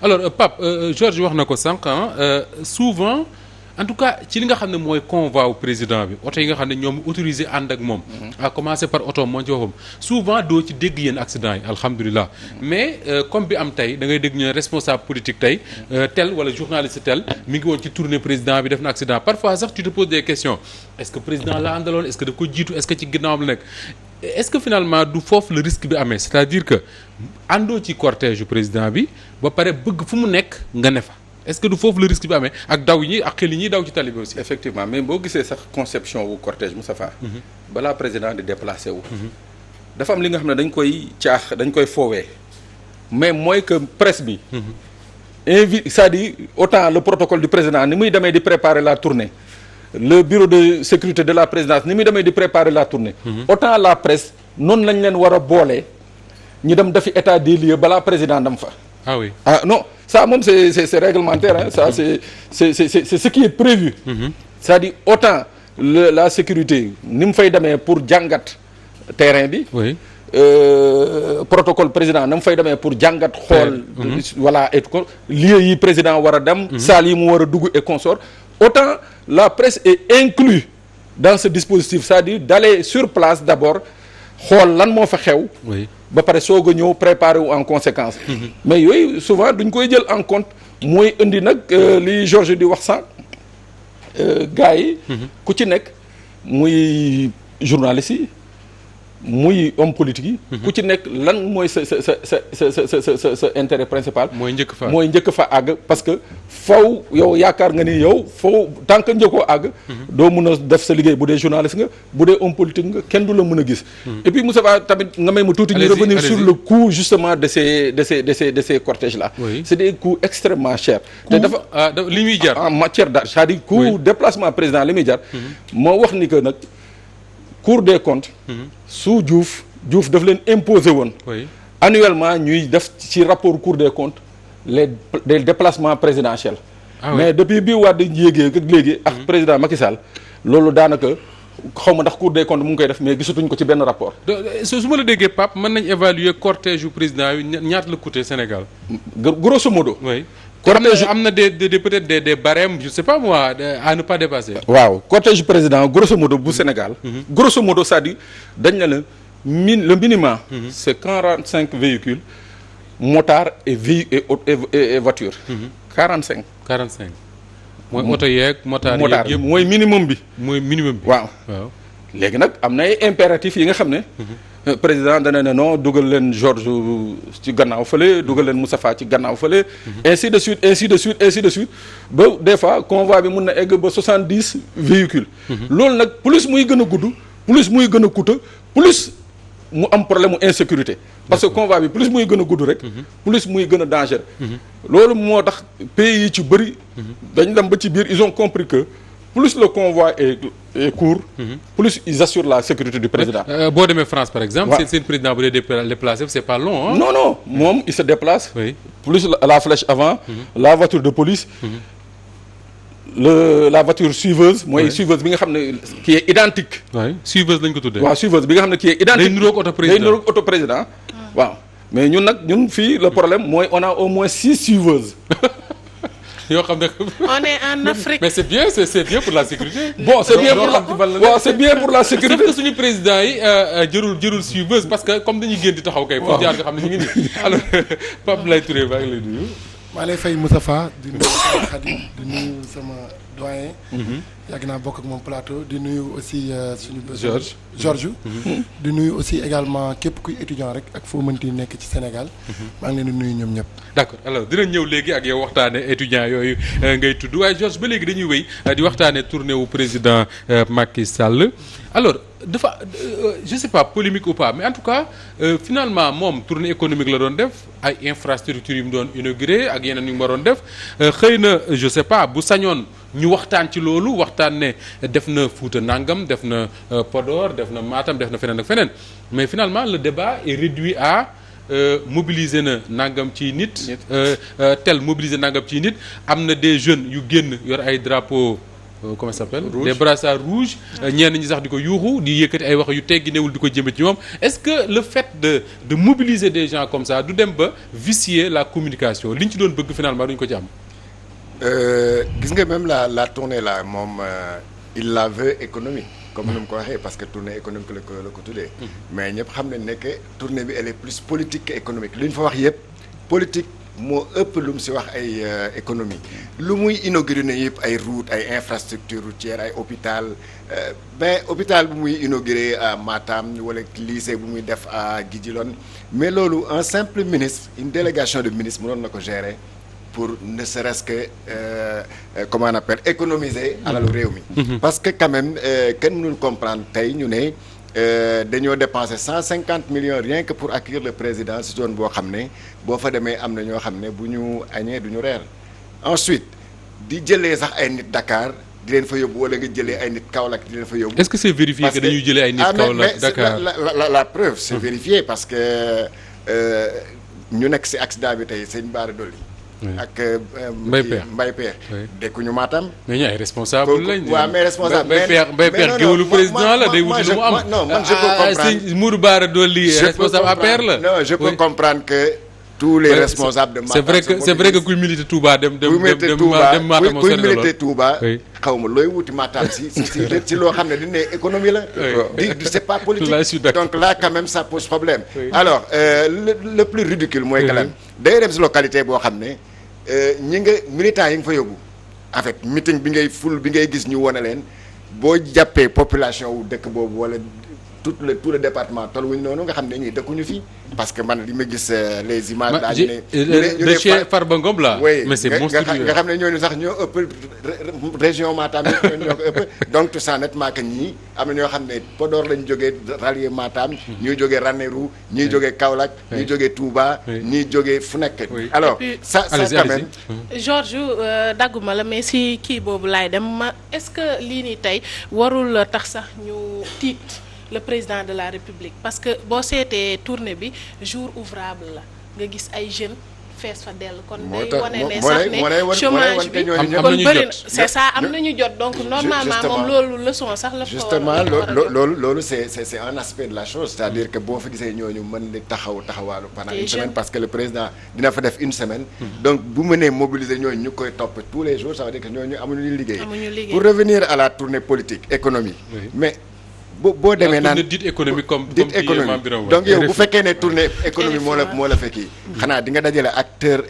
alors Pape Georges wax na ko sànq souvent en tout cas ci li nga xam ne mooy convoi wu président bi oto yi nga xam ne ñoom autorisé ànd ak moom. à commencer par oto moo ci waxam souvent doo ci dégg yéen accident yi alhamdulilah. mais comme bi am tey da ngay dégg ñu responsable politique tey tel wala journaliste tel mi ngi woon ci tournée président bi def na accident parfois sax tu te poses des questions est-ce que président la àndaloon est-ce que daf ko jiitu est-ce que ci ginnaawam la nekk. est-ce que finalement du foofu le risque bi amee c'est-à-dire que àndoo ci cortège yu président bi ba pare bëgg fu mu nekk nga ne fa. est-ce que du foofu le risque bi amee ak daw yi ak xel yi ñuy daw ci tali bi aussi. effectivement mais boo gisee sax conception wu cortège Moustapha. balaa président di déplacé wu. dafa am li nga xam ne dañ koy foowee. mais mooy que presse bi. c'est-à-dire autant le protocole du président ni muy demee di préparer la tournée. le bureau de sécurité de la présidence ni muy demee di préparer la tournée. autant la presse noonu lañ leen war a boolee ñu dem defi état des lieux balaa président dem fa. ah oui non. ça moom c'est réglementaire hein ça c'est ce qui est prévu. C'est-à-dire autant la sécurité ni mu fay demee pour jàngat terrain bi. oui protocole président na mu fay demee pour jàngat xool. voilà et tout lieux yi président war a dem. salles yi mu war a dugg et consort autant la presse est inclus dans ce dispositif c'est-à-dire d'aller sur place d'abord xool lan moo fa xew. oui. ba pare soog a ñëw préparer wu en conséquence. mais yooyu souvent duñ koy jël en compte mooy indi nag li Georges di wax sànq gars yi. ku ci nekk muy journaliste yi muy homme politique yi. ku ci nekk lan mooy sa intérêt principal. mooy njëkk fa àgg parce que faw yow yaakaar nga ni yow faw tant que njëkkoo àgg. doo mun a def sa liggéey bu dee journaliste nga bu dee homme politique nga kenn du la mën a gis. et puis Moussa Ba tamit nga may ma tuuti ñu revenir sur le coût justement de ces cortèges là. Oui. C'est des coûts extrêmement chers. te dafa li muy jar en matière d'argent c'est-à-dire coût déplacement président li muy jar. moo wax ni que nag. Cour des comptes. su Diouf daf leen imposer woon. oui annuellement ñuy def ci rapport Cour des comptes les déplacements présidentiels. Ah oui. mais depuis bii Wade yéegee ak léegi. ak président Macky Sall loolu daanaka xaw ma ndax Cour des comptes mu ngi koy def mais gisatuñ ko ci benn rapport. su ma la déggee Pape mën nañ évaluer cortège yu président yi ñaata la coûté Sénégal. grosso modo. oui. cortège am na des peut-être des barèmes je sais pas moi à ne pas dépasser. waaw cortège président grosso modo bu Sénégal. grosso modo c'est-à-dire dañ ne la le minimum. c'est 45 véhicules motards et voitures. 45. 45. mooy oto yeeg motards motard yëpp mooy minimum bi. mooy minimum bi. waaw léegi nag am na ay impératifs yi nga xam ne. président dana ne non dugal leen Georges ci gannaaw fële dugal leen Moustapha ci gannaaw fële. ainsi de suite ba des fois convoi bi mun na egg ba 70 véhicules. loolu nag plus muy gën a gudd plus muy gën a coûteux plus mu am problème mu insécurité. parce que convoi bi plus muy gën a gudd rek. plus muy gën a dangereux. loolu moo tax pays yi ci bëri. dañ dem ba ci biir ils ont compris que. plus le convoi est court. plus ils assurent la sécurité du président. boo demee France par exemple. waaw seen président bu dee déplacé c'est pas long hein? non moom il se déplace. oui plus la flèche avant. la voiture de police. la voiture suiveuse. mooy suiveuse bi nga xam ne qui est identique. oui suiveuse lañ ko tuddee. waaw suiveuse bi nga xam ne qui est identique. day niroog auto président waaw mais ñun fii le problème mooy on a au moins 6 suiveuses. yoo xam ne. on est en Afrique. mais c'est bien pour la sécurité. bon c'est bien pour la sécurité. sauf que suñu président yi jërul suiveuse parce que comme dañuy génn di taxaw kay. foo jaar nga xam ne ñu ngi nii alors Pape Lay Touré maa ngi lay nuyu. maa lay fay Moustapha di nuyu sama xarit di nuyu sama doyen. yàgg naa bokk ak moom plateau di nuyu aussi suñu. Georges. di nuyu aussi également képp kuy étudiant rek ak foo mënti nekk ci Sénégal. maa ngi leen di nuyu ñoom ñëpp. d'accord alors dinañ ñëw léegi ak yow waxtaane étudiants yooyu ngay tudd waaye Georges ba léegi dañuy wéy di waxtaane tournée wu président Macky Sall alors dafa je sais pas polémique ou pas mais en tout cas finalement moom tournée économique la doon def ay infrastructures yu mu doon inauguré ak yeneen yu mu waroon def xëy na je sais pas bu sañoon ñu waxtaan ci loolu waxtaan ne def na Fouta Nangam def na Podor def na Matam def na feneen ak feneen mais finalement le débat est réduit à mobiliser na nangam ci nit tel mobiliser nangam ci nit am na des jeunes yu génn yor ay drapeaux comment ça s'appelle des brassards rouges ñenn ñi sax di ko yuuxu di yëkkati ay wax yu tegginewul di ko jëme ci ñoom est-ce que le fait de mobiliser des gens comme ça du dem ba vicier la communication li ñu ci doon bëgg finalement duñ ko ci am. gis nga même la tournée là moom il la veut économique comme ni mu ko waxee parce que tournée économique la ko tuddee. mais ñëpp xam nañ ne que tournée bi elle est plus politique que économique li ñu fa wax yëpp politique moo ëpp lu mu si wax ay économie lu muy inauguré na yëpp ay route ay infrastructure routière ay hôpital mais hôpital bu muy inauguré à Matam wala lycée bu muy def à Guidjilone mais loolu un simple ministre une délégation de ministres mënoon na ko gérer pour ne serait-ce que comment on appelle économiser alalu réew mi parce que quand même kenn mënul comprendre tey ñu ne dañoo dépensé 150 millions rien que pour accueillir le président si zone boo xam ne boo fa demee am na ñoo xam ne bu ñu añee du ñu reer ensuite di jëlee sax ay nit Dakar di leen fa yóbbu wala nga jëlee ay nit Kaolack di leen fa yóbbu. Est-ce que c'est vérifié que dañuy jëlee ay nit Kaolack Dakar la preuve c'est vérifié parce que ñu nekk si accident bi tey sëñ Bara Dolly ak Mbaye Peex dekkuñu Matam mais ñooy responsable lañ waaw mais responsable Mbaye Peex géwélu président la day wuti lu mu am non man je peux comprendre sëñ Mourou Bara Dolly responsable APR la non je peux comprendre que tous les responsables de Matam c'est vrai que kuy militer Touba dem Matam kuy militer Touba xaw ma looy wuti Matam si loo xam ne dañ ne économie la di c'est pas politique donc là quand même ça pose problème alors le plus ridicule mooy que lan day dem si localité boo xam ne ñi nga militants yi nga fa yóbbu en fait meeting bi ngay gis ñu wone leen boo jàppee population wu dëkk boobu wala tout le département tolluwuñ noonu nga xam ne ñii dëkkuñu fi parce que man li ma gis les images daa ñu ne chez Farba Ngom là mais c'est monstrueux nga xam ne ñooñu sax ñoo ëpp région Matam ñoo ko ëpp donc tout ça nettement que ñii am na ñoo xam ne Podor lañ jógee rallier Matam ñuy jógee Ranérou ñuy jógee Kaolack ñuy jógee Touba ñuy jógee fu nekk alors ça quand même Georges dagguma la mais si kii boobu laay dem ma est-ce que lii nii tey warul tax sax ñu tiit le président de la République parce que boo seetee tournée bi jour ouvrable la nga gis ay jeunes fees fa dell kon day wane ne sax ne chômage bi kon bëri na c'est ça am nañu jot donc normalement moom loolu leçon sax la justement loolu c'est un aspect de la chose c'est-à-dire que boo fa gisee ñooñu mën di taxawaalu pendant une semaine parce que le président dina fa def une semaine donc bu mënee mobiliser ñooñu ñu koy topp tous les jours ça veut dire que ñooñu amuñu liggéey pour revenir à la tournée politique économique mais boo demee naan dite économique comme économique donc yow bu fekkee ne tournée économie moo la fekki xanaa di nga dajale acteur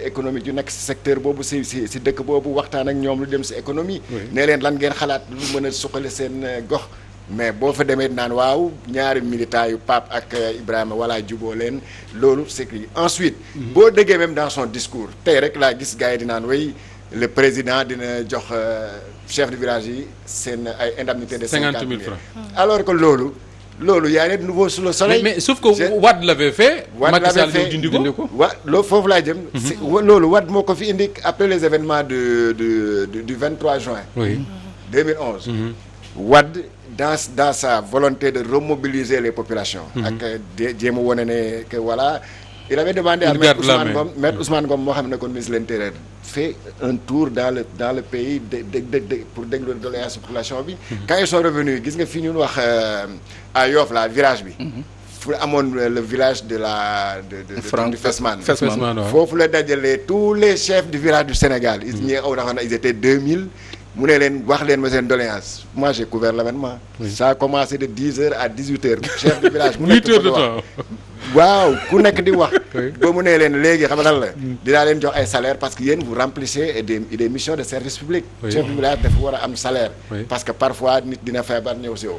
économique yu nekk si secteur boobu si dëkk boobu waxtaan ak ñoom lu dem si économie ne leen lan ngeen xalaat lu mën a suqali seen gox mais boo fa demee naan waaw ñaari militants yu Pape ak Ibrahima wala juboo leen loolu c'est que ensuite boo déggee même dans son discours tey rek laa gis gars yi di naan way le président dina jox chef de village yi seen ay indemnité de 50 000 francs alors que loolu y a de nouveau sous le soleil mais sauf que Wade l'avait fait Macky Sall dindi ko loolu foofu laa jëm loolu Wade moo ko fi indi après les événements du 23 juin 2011 Wade dans sa volonté de remobiliser les populations ak jéem a wone ne que voilà il avait demandé à Maître Ousmane Ngom moo xam ne kon ministre de l'Intérieur fait un tour dans le pays pour déglu doléances population bi quand ils sont revenus gis nga fi ñun wax à Yoff la village bi fu amoon le village de du Fesman foofu la dajalee tous les chefs du village du Sénégal ils étaient 2000 mu ne leen wax leen ma seen doléance moi j'ai couvert l'événement ça a commencé de 10h à 18h chef du village mu nekk 8 heures de temps waaw ku nekk di wax ba mu nee leen léegi xam nga lan la dinaa leen jox ay salaire parce que yéen vous remplissez des missions de service public chef du village dafa war a am salaire parce que parfois nit dina feebar ñëw si yow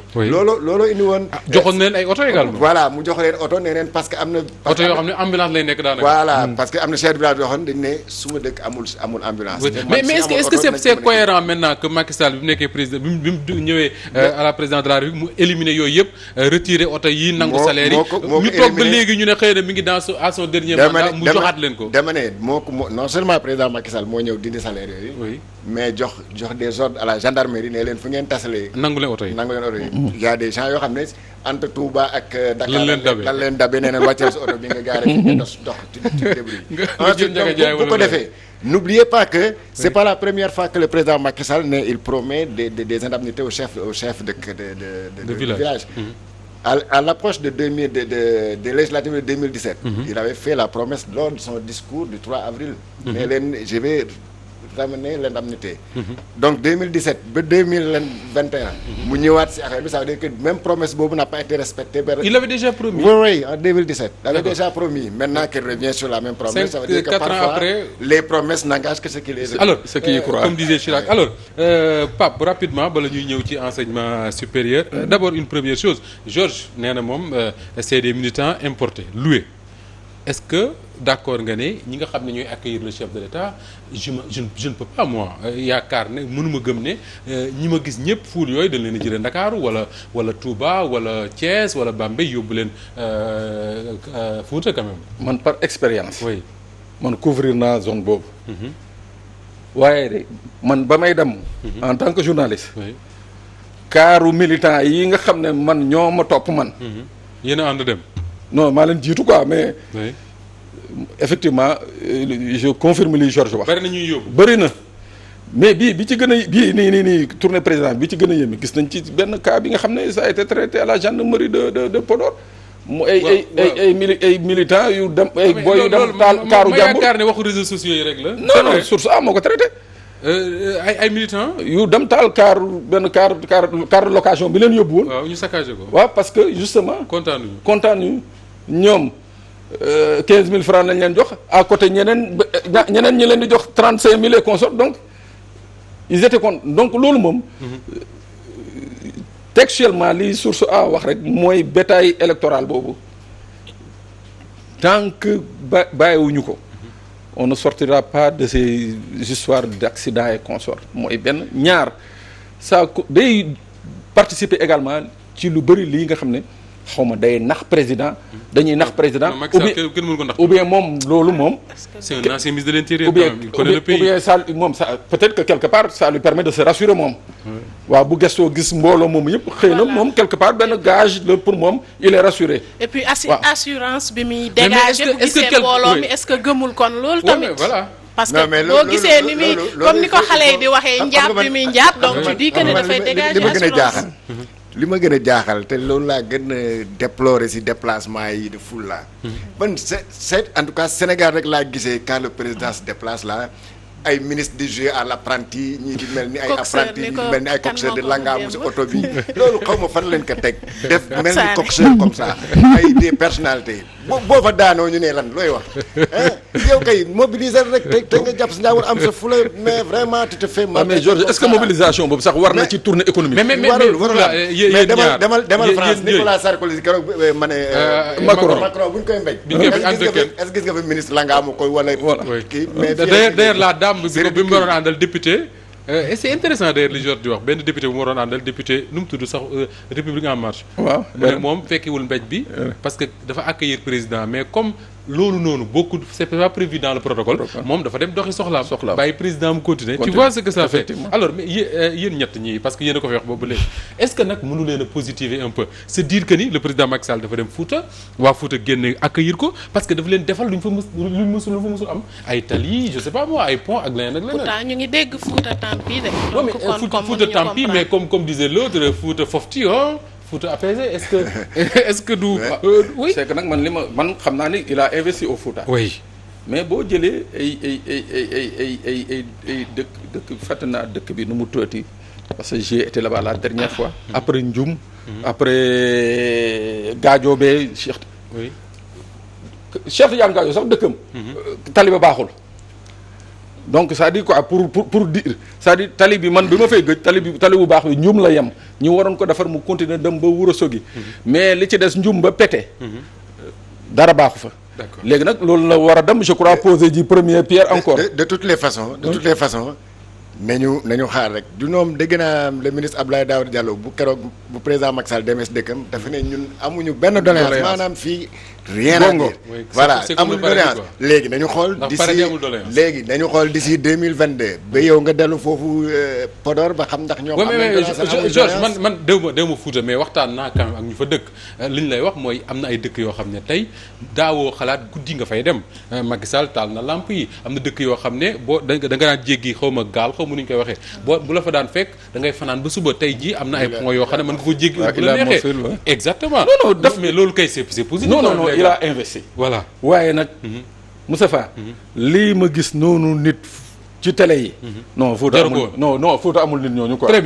loolu indi woon joxoon leen ay oto également voilà mu jox leen oto nee leen parce que am na oto yoo xam ne ambulance lay nekk daanaka voilà parce que am na chef du village yoo xam ne dañ ne suma dëkk amul ambulance mais est-ce que c'est cohérent maintenant que Macky Sall bi mu nekkee président bi mu ñëwee à la présidence de la République mu éliminer yooyu yëpp retirer oto yi nangu salaire yi ñu toog léegi ñu ne xëy na mi ngi dans à son dernier mandat mu joxaat leen ko. dama ne moo non seulement président Macky Sall moo ñëw dindi salaire yooyu. oui mais jox des ordres à la gendarmerie ne leen fu ngeen tasalee. nangu leen oto yi y a des gens yoo xam ne entre Touba ak Dakar. lan leen dabe nee nañ wàcceel sa oto bi nga gaare fi nga dox ci débris. ensuite donc bu ko defee. N'oubliez pas que c'est pas la première fois que le président Macky Sall il promet des indemnités au chef de village. À l'approche des législatives de 2017, il avait fait la promesse lors de son discours du 3 avril. Mais je vais ramener l'indemnité. Donc 2017 ba 2021. mu ñëwaat ci affaire bi ça veut dire que même promesse boobu n'a pas été respectée. Il avait déjà promis. Oui, en 2017. Il avait déjà promis. Maintenant qu'il revient sur la même promesse, ça veut dire que parfois les promesses n'engagent que ce qui les. Alors, ce qui y croit. Comme disait Chirac. Alors, Pape, rapidement, bala ñuy ñëw ci enseignement supérieur. D'abord une première chose, Georges nee na moom c'est des militants importés, loués. Est-ce que d'accord nga ne ñi nga xam ne ñooy accueillir le chef de l'État je ne peux pas moi yaakaar ne mënuma gëm ne ñi ma gis ñëpp fuul yooyu dañ leen a jëlee Ndakaaru wala Touba wala Thiès wala Bambey yóbbu leen Fouta quand même. man par expérience. oui man couvrir naa zone boobu. waaye de man ba may dem. en tant que journaliste. oui kaaru militant yi nga xam ne man ñoo ma topp man. yéen a ànd dem. non maa leen jiitu quoi mais. oui effectivement je confirme li Georges wax. bari na ñuy yóbbu. bëri na mais bi ci gën a bii nii tournée président bi ci gën a yéeme gis nañ ci benn cas bi nga xam ne ça a été traité à la gendarmerie de Podor. mu ay militants yu dem ay boy yu dem taal kaaru jàmbur. ma yaakaar ne waxu réseaux sociaux yi rek la. non source A moo ko traité. ay militants. yu dem taal benn car location bi leen yóbbu woon. waaw ñu saccagé ko. waaw parce que justement. kontaan ñoom 15 000 francs lañ leen jox à côté ñeneen ñi leen di jox 35 000 et consorts donc ils étaient contents donc loolu moom. textuellement li source A wax rek mooy bétail électoral boobu tant que bàyyiwuñu ko. on ne sortira pas de ces histoires d'accidents et consorts mooy benn ñaar ça day participer également ci lu bëri lii nga xam ne xaw ma day nax président dañuy nax président ou bien moom loolu moom c'est un ancien ministre de l'Intérieur ou bien ça moom ça peut-être que quelque part ça lui permet de se rassurer moom waaw bu gëstoo gis mbooloo moom yëpp xëy na moom quelque part benn gage la pour moom il est rassuré et puis assurance bi muy dégager bu gisee mbooloo mi est-ce que gëmul kon loolu tamit voilà parce que boo gisee ni muy comme ni ko xale yi di waxee njaab bi muy njaab donc tu dis que ne dafay dégager assurance li ma gën a jaaxal te loolu laa gën a déplorer ci déplacement yi de foule là. man c'est en tout cas Sénégal rek laa gisee quand le président se déplace là ay ministre di jouer à l'apprenti ñii di mel ni ay apprenti ñii di mel ni ay coxeur de langaamu ci oto bi loolu xaw ma fan leen ko teg def mel ni coxeur comme ça ay des personnalités boo fa daanoo ñu ne lan looy wax yow kay mobiliser rek te nga jàpp si njaawul am sa fula mais vraiment tu te fais mal. mais Georges est-ce que mobilisation boobu sax war na ci tournée économique. mais demal France Nicolas Sarkozy keroog ma ne. Macron bu ñu koy mbéj. est-ce que gis nga fa ministre langaamu koy wala kii mais d'ailleurs la dame bi mu waroon àndal député et c'est intéressant d'ailleurs li Georges di wax benn député bu mu waroon àndal député nu mu tudd sax République en marche mu ne moom fekkiwul mbéj bi parce que dafa accueillir président mais comme loolu noonu beaucoup c'est pas prévu dans le protocole moom dafa dem doxi soxlaam bàyyi président mu continuer tu vois ce que ça fait alors mais yéen ñett ñi parce que yéen a ko fi wax boobu léegi est-ce que nag mënu leen a positiver un peu se dire que ni le président Macky Sall dafa dem Fouta waa Fouta génne accueillir ko parce que dafa leen defal lu ñu fa mësul am ay tali je sais pas moi ay pont ak leneen pourtant ñu ngi dégg Fouta Tampi de non mais Fouta Tampi mais comme disait l'autre Fouta Fofti Fouta apaisé est-ce que du oui c'est que nag man xam naa ni il a investi au Fouta oui mais boo jëlee ay dëkk fàtte naa dëkk bi nu mu tuuti parce que j'ai été là-bas la dernière fois après Ndioum après Gaadiobé Cheikh Tidiane Gadio sax dëkkam tali ba baaxul donc c'est-à-dire quoi pour dire c'est-à-dire tali bi man bi ma fay gëj tali bu baax bi Ndioum la yem ñu waroon ko defar mu continuer dem ba Ourossogui mais li ci des Ndioum ba Pété dara baaxu fa léegi nag loolu la war a dem je crois poser ji première pierre encore de toutes les façons nañu xaar rek du ñoom dégg naa le ministre Abdoulaye Daouda Diallo bu keroog bu président Macky Sall demee si dëkkam dafa ne ñun amuñu benn doléance maanaam fii rien à Bongo. dire. Oui, voilà c'est comme amul le paradis, doléance quoi. léegi nañu xool Ndax d'ici paradis amul doléance. léegi nañu xool d'ici 2022 ba yow nga dellu foofu Podor ba xam ndax ñoom am nañ doléance ak amul Georges doléance. man déw ma Fuuta mais waxtaan naa quand même ak ñu fa dëkk li ñu lay wax mooy am na ay dëkk yoo xam ne tey daawoo xalaat guddi nga fay dem Macky Sall taal na lamp yi am na dëkk yoo xam ne boo da nga daan jéggi xaw ma gaal xaw ma nu ñu koy waxee bu la fa daan fekk da ngay fanaan ba suba tey jii am na ay points yoo xam ne mën nga ko jéggi bu la neexee exactement non def mais loolu kay c'est positif. non il a investi. voilà waaye nag Moustapha lii ma gis noonu nit ci télé yi non Fouta Jaru ko amul woon. non Fouta amul nit ñooñu quoi. Très bien.